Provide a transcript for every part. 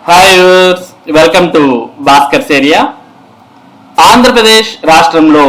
Hi welcome to Bhaskar's area. Andhra Pradesh రాష్ట్రంలో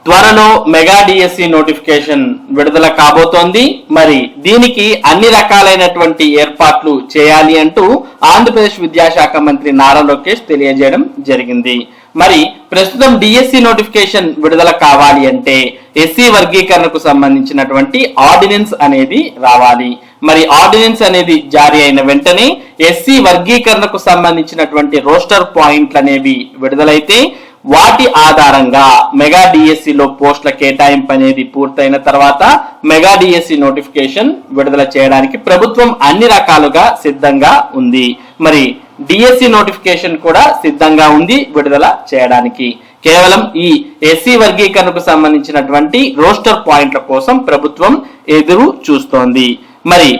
త్వరలో mega DSC notification విడుదల కాబోతోంది. మరి దీనికి అన్ని రకాలైనటువంటి ఏర్పాట్లు చేయాలి అంటూ ఆంధ్రప్రదేశ్ విద్యాశాఖ మంత్రి నారా లోకేష్ తెలియజేయడం జరిగింది. మరి ప్రస్తుతం డిఎస్సి నోటిఫికేషన్ విడుదల కావాలి అంటే ఎస్సీ వర్గీకరణకు సంబంధించినటువంటి ఆర్డినెన్స్ అనేది రావాలి. మరి ఆర్డినెన్స్ అనేది జారీ అయిన వెంటనే ఎస్సీ వర్గీకరణకు సంబంధించినటువంటి రోస్టర్ పాయింట్లు అనేవి విడుదలైతే వాటి ఆధారంగా మెగా డిఎస్సిలో పోస్టుల కేటాయింపు అనేది పూర్తయిన తర్వాత మెగా డిఎస్సి నోటిఫికేషన్ విడుదల చేయడానికి ప్రభుత్వం అన్ని రకాలుగా సిద్ధంగా ఉంది. మరి డిఎస్సి నోటిఫికేషన్ కూడా సిద్ధంగా ఉంది విడుదల చేయడానికి. కేవలం ఈ ఎస్సీ వర్గీకరణకు సంబంధించినటువంటి రోస్టర్ పాయింట్ల కోసం ప్రభుత్వం ఎదురు చూస్తోంది. మరి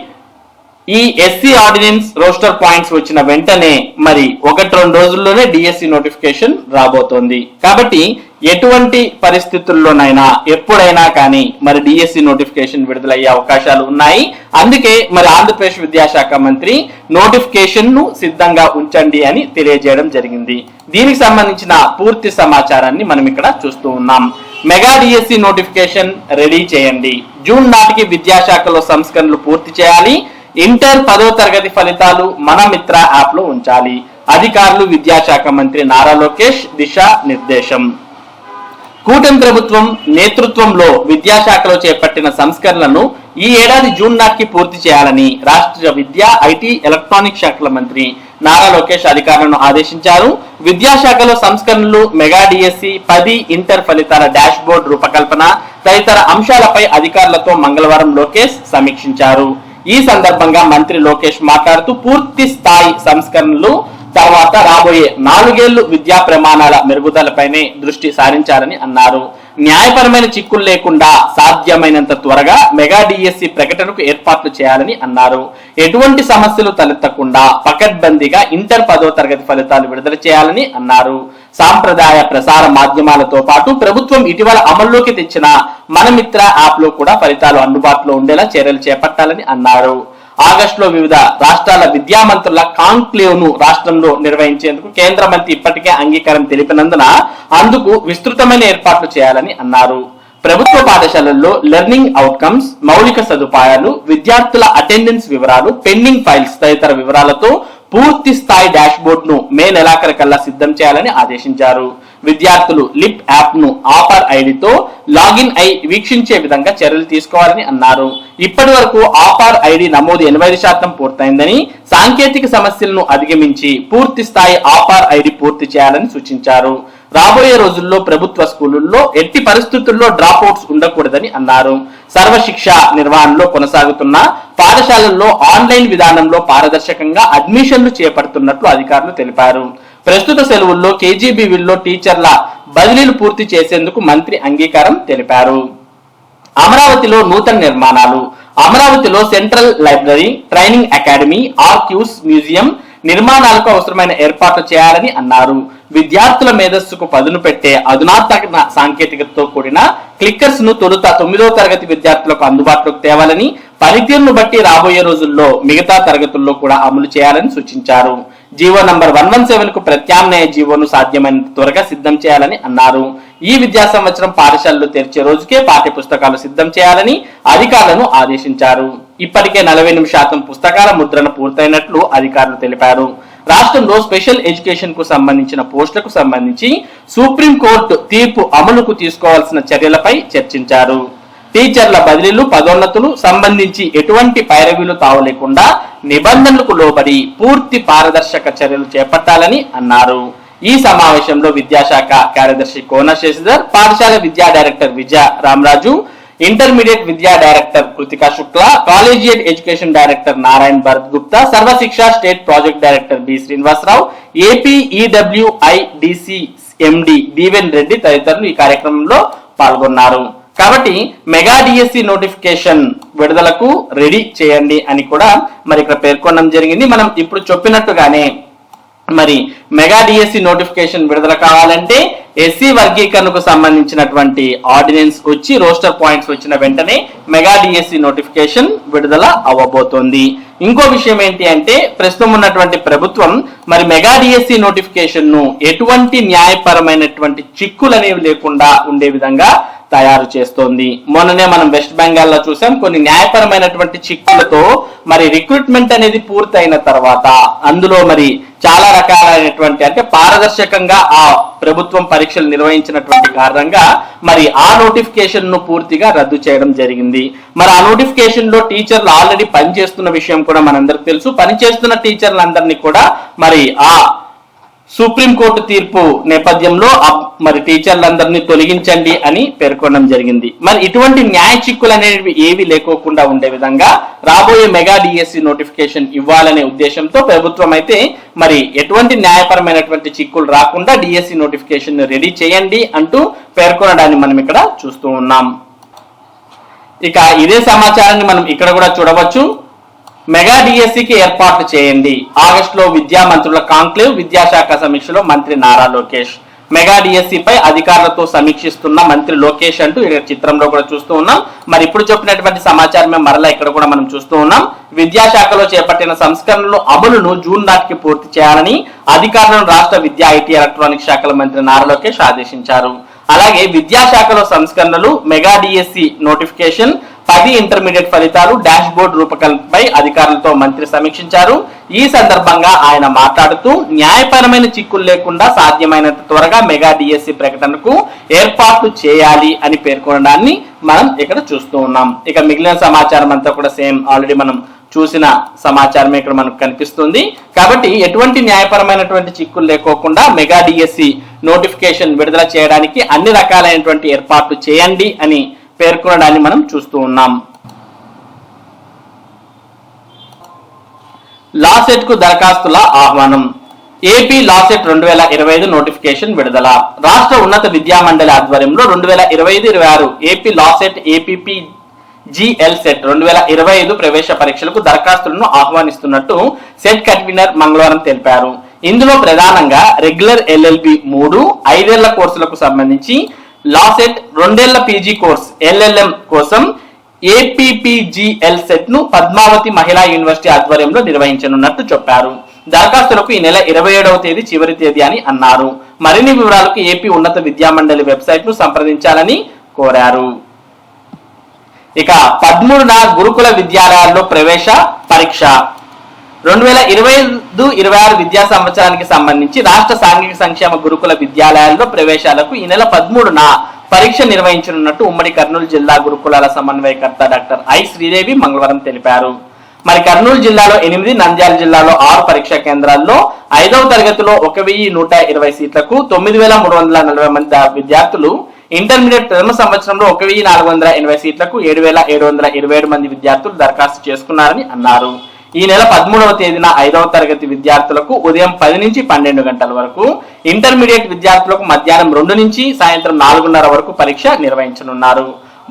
ఈ ఎస్సీ ఆర్డినెన్స్ రోస్టర్ పాయింట్స్ వచ్చిన వెంటనే మరి 1-2 రోజుల్లోనే డిఎస్సి నోటిఫికేషన్ రాబోతోంది. కాబట్టి ఎటువంటి పరిస్థితుల్లోనైనా ఎప్పుడైనా కానీ మరి డిఎస్సి నోటిఫికేషన్ విడుదలయ్యే అవకాశాలు ఉన్నాయి. అందుకే మరి ఆంధ్రప్రదేశ్ విద్యాశాఖ మంత్రి నోటిఫికేషన్ ను సిద్ధంగా ఉంచండి అని తెలియజేయడం జరిగింది. దీనికి సంబంధించిన పూర్తి సమాచారాన్ని మనం ఇక్కడ చూస్తూ ఉన్నాం. మెగా డిఎస్సి నోటిఫికేషన్ రెడీ చేయండి. జూన్ నాటికి విద్యాశాఖలో సంస్కరణలు పూర్తి చేయాలి. ఇంటర్ 10వ తరగతి ఫలితాలు మన మిత్ర యాప్ లో ఉంచాలి. అధికారులు విద్యాశాఖ మంత్రి నారా లోకేష్ దిశా నిర్దేశం. కూటమి ప్రభుత్వం నేతృత్వంలో విద్యాశాఖలో చేపట్టిన సంస్కరణలను ఈ ఏడాది జూన్ నాటికి పూర్తి చేయాలని రాష్ట్ర విద్యా, ఐటీ, ఎలక్ట్రానిక్ శాఖల మంత్రి నారా లోకేష్ అధికారులను ఆదేశించారు. విద్యాశాఖలో సంస్కరణలు, మెగా డిఎస్సి, 10 ఇంటర్ ఫలితాల డాష్ బోర్డు రూపకల్పన తదితర అంశాలపై అధికారులతో మంగళవారం లోకేష్ సమీక్షించారు. ఈ సందర్భంగా మంత్రి లోకేష్ మాట్లాడుతూ పూర్తి స్థాయి సంస్కరణలు తర్వాత రాబోయే 4 ఏళ్లు విద్యా ప్రమాణాల మెరుగుదలపైనే దృష్టి సారించాలని అన్నారు. న్యాయపరమైన చిక్కులు లేకుండా సాధ్యమైనంత త్వరగా మెగా డిఎస్సి ప్రకటనకు ఏర్పాట్లు చేయాలని అన్నారు. ఎటువంటి సమస్యలు తలెత్తకుండా పకడ్బందీగా ఇంటర్ 10వ తరగతి ఫలితాలు విడుదల చేయాలని అన్నారు. సాంప్రదాయ ప్రసార మాధ్యమాలతో పాటు ప్రభుత్వం ఇటీవల అమల్లోకి తెచ్చిన మన మిత్ర యాప్ లో కూడా ఫలితాలు అందుబాటులో ఉండేలా చర్యలు చేపట్టాలని అన్నారు. ఆగస్టులో వివిధ రాష్ట్రాల విద్యామంత్రుల కాంక్లేవ్ ను రాష్ట్రంలో నిర్వహించేందుకు కేంద్ర మంత్రి ఇప్పటికే అంగీకారం తెలిపినందున అందుకు విస్తృతమైన ఏర్పాట్లు చేయాలని అన్నారు. ప్రభుత్వ పాఠశాలల్లో లెర్నింగ్ అవుట్కమ్స్, మౌలిక సదుపాయాలు, విద్యార్థుల అటెండెన్స్ వివరాలు, పెండింగ్ ఫైల్స్ తదితర వివరాలతో పూర్తి స్థాయి డాష్ బోర్డ్ ను మే నెలాఖరు కల్లా సిద్ధం చేయాలని ఆదేశించారు. విద్యార్థులు లిప్ యాప్ ను ఆఫర్ ఐడితో లాగిన్ అయి వీక్షించే విధంగా చర్యలు తీసుకోవాలని అన్నారు. ఇప్పటి వరకు ఆఫర్ ఐడి నమోదు 80% పూర్తయిందని, సాంకేతిక సమస్యలను అధిగమించి పూర్తి స్థాయి ఆఫర్ ఐడి పూర్తి చేయాలని సూచించారు. రాబోయే రోజుల్లో ప్రభుత్వ స్కూళ్లలో ఎట్టి పరిస్థితుల్లో డ్రాప్ అవుట్స్ ఉండకూడదని అన్నారు. సర్వశిక్ష నిర్వహణలో కొనసాగుతున్న పాఠశాలల్లో ఆన్లైన్ విధానంలో పారదర్శకంగా అడ్మిషన్లు చేపడుతున్నట్లు అధికారులు తెలిపారు. ప్రస్తుత సెలవుల్లో కేజీబీవీల్లో టీచర్ల బదిలీలు పూర్తి చేసేందుకు మంత్రి అంగీకారం తెలిపారు. అమరావతిలో నూతన నిర్మాణాలు. అమరావతిలో సెంట్రల్ లైబ్రరీ, ట్రైనింగ్ అకాడమీ, ఆర్క్యూస్ మ్యూజియం నిర్మాణాలకు అవసరమైన ఏర్పాట్లు చేయాలని అన్నారు. విద్యార్థుల మేధస్సుకు పదును పెట్టే అధునాతన సాంకేతికతతో కూడిన క్లిక్కర్స్ ను తొలుత 9వ తరగతి విద్యార్థులకు అందుబాటులోకి తేవాలని, పనితీరును బట్టి రాబోయే రోజుల్లో మిగతా తరగతుల్లో కూడా అమలు చేయాలని సూచించారు. జీవో నంబర్ 117 కు ప్రత్యామ్నాయ జీవోను సాధ్యమైనంత త్వరగా సిద్ధం చేయాలని అన్నారు. ఈ విద్యా సంవత్సరం పాఠశాలలు తెరిచే రోజుకే పాఠ్య పుస్తకాలు సిద్ధం చేయాలని అధికారులను ఆదేశించారు. ఇప్పటికే 48% పుస్తకాల ముద్రణ పూర్తయినట్లు అధికారులు తెలిపారు. రాష్ట్రంలో స్పెషల్ ఎడ్యుకేషన్ కు సంబంధించిన పోస్టులకు సంబంధించి సుప్రీంకోర్టు తీర్పు అమలుకు తీసుకోవాల్సిన చర్యలపై చర్చించారు. టీచర్ల బదిలీలు, పదోన్నతులు సంబంధించి ఎటువంటి పైరవీలు తావు లేకుండా నిబంధనలకు లోబడి పూర్తి పారదర్శక చర్యలు చేపట్టాలని అన్నారు. ఈ సమావేశంలో విద్యాశాఖ కార్యదర్శి కోన శశిధర్, పాఠశాల విద్యా డైరెక్టర్ విజయ రామరాజు, ఇంటర్మీడియట్ విద్యా director Kritika Shukla, collegiate education director Narayana Bharat Gupta, Sarvashiksha state project director B Srinivasarao, AP EWIDC MD Deeven Reddy తదితరులు ఈ కార్యక్రమంలో పాల్గొన్నారు. కాబట్టి మెగా డిఎస్సి నోటిఫికేషన్ విడుదలకు రెడీ చేయండి అని కూడా మరి ఇక్కడ పేర్కొనడం జరిగింది. మనం ఇప్పుడు చెప్పినట్టుగానే మరి మెగా డిఎస్సి నోటిఫికేషన్ విడుదల కావాలంటే ఎస్సీ వర్గీకరణకు సంబంధించినటువంటి ఆర్డినెన్స్ వచ్చి రోస్టర్ పాయింట్స్ వచ్చిన వెంటనే మెగా డిఎస్సి నోటిఫికేషన్ విడుదల అవ్వబోతోంది. ఇంకో విషయం ఏంటి అంటే ప్రస్తుతం ఉన్నటువంటి ప్రభుత్వం మరి మెగా డిఎస్సి నోటిఫికేషన్ ను ఎటువంటి న్యాయపరమైనటువంటి చిక్కులు అనేవి లేకుండా ఉండే విధంగా తయారు చేస్తోంది. మొన్ననే మనం వెస్ట్ బెంగాల్ లో చూసాం, కొన్ని న్యాయపరమైనటువంటి చిక్కులతో మరి రిక్రూట్మెంట్ అనేది పూర్తయిన తర్వాత అందులో మరి చాలా రకాలైనటువంటి అంటే పారదర్శకంగా ఆ ప్రభుత్వం పరీక్షలు నిర్వహించినటువంటి కారణంగా మరి ఆ నోటిఫికేషన్ ను పూర్తిగా రద్దు చేయడం జరిగింది. మరి ఆ నోటిఫికేషన్ లో టీచర్లు ఆల్రెడీ పనిచేస్తున్న విషయం కూడా మనందరికి తెలుసు. పనిచేస్తున్న టీచర్లందరినీ కూడా మరి ఆ సుప్రీంకోర్టు తీర్పు నేపథ్యంలో మరి టీచర్లందరినీ తొలగించండి అని పేర్కొనడం జరిగింది. మరి ఇటువంటి న్యాయ చిక్కులు అనేవి ఏవి లేకోకుండా ఉండే విధంగా రాబోయే మెగా డిఎస్సి నోటిఫికేషన్ ఇవ్వాలనే ఉద్దేశంతో ప్రభుత్వం అయితే మరి ఎటువంటి న్యాయపరమైనటువంటి చిక్కులు రాకుండా డిఎస్సి నోటిఫికేషన్ రెడీ చేయండి అంటూ పేర్కొనడాన్ని మనం ఇక్కడ చూస్తూ ఉన్నాం. ఇక ఇదే సమాచారాన్ని మనం ఇక్కడ కూడా చూడవచ్చు. మెగా డిఎస్సికి ఏర్పాటు చేయండి, ఆగస్టులో విద్యా మంత్రుల కాంక్లేవ్, విద్యాశాఖ సమీక్షలో మంత్రి నారా లోకేష్. మెగా డిఎస్సి పై అధికారులతో సమీక్షిస్తున్న మంత్రి లోకేష్ అంటూ ఇక్కడ చిత్రంలో కూడా చూస్తూ ఉన్నాం. మరి ఇప్పుడు చెప్పినటువంటి సమాచారమే మరలా ఇక్కడ కూడా మనం చూస్తూ ఉన్నాం. విద్యాశాఖలో చేపట్టిన సంస్కరణలు అమలును జూన్ నాటికి పూర్తి చేయాలని అధికారులను రాష్ట్ర విద్యా ఐటీ ఎలక్ట్రానిక్ శాఖల మంత్రి నారా లోకేష్ ఆదేశించారు. అలాగే విద్యాశాఖలో సంస్కరణలు, మెగా డిఎస్సి నోటిఫికేషన్, 10 ఇంటర్మీడియట్ ఫలితాలు, డాష్ బోర్డు రూపకల్పనపై అధికారులతో మంత్రి సమీక్షించారు. ఈ సందర్భంగా ఆయన మాట్లాడుతూ న్యాయపరమైన చిక్కులు లేకుండా సాధ్యమైనంత త్వరగా మెగా డిఎస్సి ప్రకటనకు ఏర్పాట్లు చేయాలి అని పేర్కొనడాన్ని మనం ఇక్కడ చూస్తూ ఉన్నాం. ఇక మిగిలిన సమాచారం అంతా కూడా సేమ్ ఆల్రెడీ మనం చూసిన సమాచారమే ఇక్కడ మనకు కనిపిస్తుంది. కాబట్టి ఎటువంటి న్యాయపరమైనటువంటి చిక్కులు లేకోకుండా మెగా డిఎస్సి నోటిఫికేషన్ విడుదల చేయడానికి అన్ని రకాలైనటువంటి ఏర్పాట్లు చేయండి అని పేర్కొనడాన్ని మనం చూస్తూ ఉన్నాం. లాసెట్ కు దరఖాస్తుల ఆహ్వానం. ఏపీ లాసెట్ 2025 నోటిఫికేషన్ విడుదల. రాష్ట్ర ఉన్నత విద్యా మండలి ఆధ్వర్యంలో 2025-26 AP LAWCET AP P GL CET 2025 ప్రవేశ పరీక్షలకు దరఖాస్తులను ఆహ్వానిస్తున్నట్టు సెట్ కన్వీనర్ మంగళవారం తెలిపారు. ఇందులో ప్రధానంగా రెగ్యులర్ ఎల్ఎల్బి 3 5 కోర్సులకు సంబంధించి, లాసెట్ 2 పీజీ కోర్స్ ఎల్ఎల్ఎం కోసం ఏపీపీజీఎల్ సెట్ ను పద్మావతి మహిళా యూనివర్సిటీ ఆధ్వర్యంలో నిర్వహించనున్నట్టు చెప్పారు. దరఖాస్తులకు ఈ నెల 27వ తేదీ చివరి తేదీ అని అన్నారు. మరిన్ని వివరాలకు ఏపీ ఉన్నత విద్యా మండలి వెబ్సైట్ ను సంప్రదించాలని కోరారు. ఇక 13న గురుకుల విద్యాలయాల్లో ప్రవేశ పరీక్ష. 2025-26 విద్యా సంవత్సరానికి సంబంధించి రాష్ట్ర సాంఘిక సంక్షేమ గురుకుల విద్యాలయాల్లో ప్రవేశాలకు ఈ నెల 13న పరీక్ష నిర్వహించనున్నట్టు ఉమ్మడి కర్నూలు జిల్లా గురుకులాల సమన్వయకర్త డాక్టర్ ఐ శ్రీదేవి మంగళవారం తెలిపారు. మరి కర్నూలు జిల్లాలో 8, నంద్యాల జిల్లాలో 6 పరీక్షా కేంద్రాల్లో 5వ తరగతిలో 1120 సీట్లకు 9340 మంది విద్యార్థులు, ఇంటర్మీడియట్ ప్రథమ సంవత్సరంలో 1480 సీట్లకు 7727 మంది విద్యార్థులు దరఖాస్తు చేసుకున్నారని అన్నారు. ఈ నెల 13వ తేదీన 5వ తరగతి విద్యార్థులకు ఉదయం 10 నుంచి 12 గంటల వరకు, ఇంటర్మీడియట్ విద్యార్థులకు మధ్యాహ్నం 2 నుంచి సాయంత్రం 4:30 వరకు పరీక్ష నిర్వహించనున్నారు.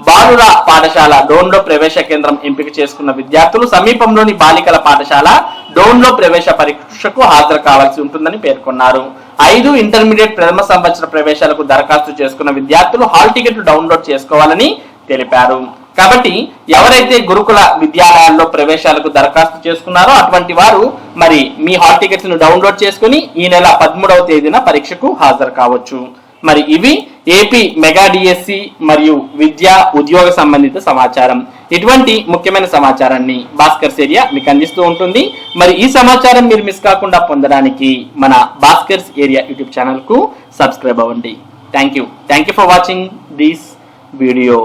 బాలుర పాఠశాల డోన్లో ప్రవేశ కేంద్రం ఎంపిక చేసుకున్న విద్యార్థులు సమీపంలోని బాలికల పాఠశాల డోన్లో ప్రవేశ పరీక్షకు హాజరు కావాల్సి ఉంటుందని పేర్కొన్నారు. 5 ఇంటర్మీడియట్ ప్రథమ సంవత్సర ప్రవేశాలకు దరఖాస్తు చేసుకున్న విద్యార్థులు హాల్ టికెట్ డౌన్లోడ్ చేసుకోవాలని తెలిపారు. కాబట్టి ఎవరైతే గురుకుల విద్యాలయాల్లో ప్రవేశాలకు దరఖాస్తు చేసుకున్నారో అటువంటి వారు మరి మీ హాల్ టికెట్స్ ను డౌన్లోడ్ చేసుకుని ఈ నెల 13వ తేదీన పరీక్షకు హాజరు కావచ్చు. మరి ఇవి ఏపీ మెగా డిఎస్సి మరియు విద్యా ఉద్యోగ సంబంధిత సమాచారం. ఇటువంటి ముఖ్యమైన సమాచారాన్ని భాస్కర్స్ ఏరియా మీకు అందిస్తూ ఉంటుంది. మరి ఈ సమాచారం మీరు మిస్ కాకుండా పొందడానికి మన భాస్కర్స్ ఏరియా యూట్యూబ్ ఛానల్ కు సబ్స్క్రైబ్ అవ్వండి. Thank you for watching this video.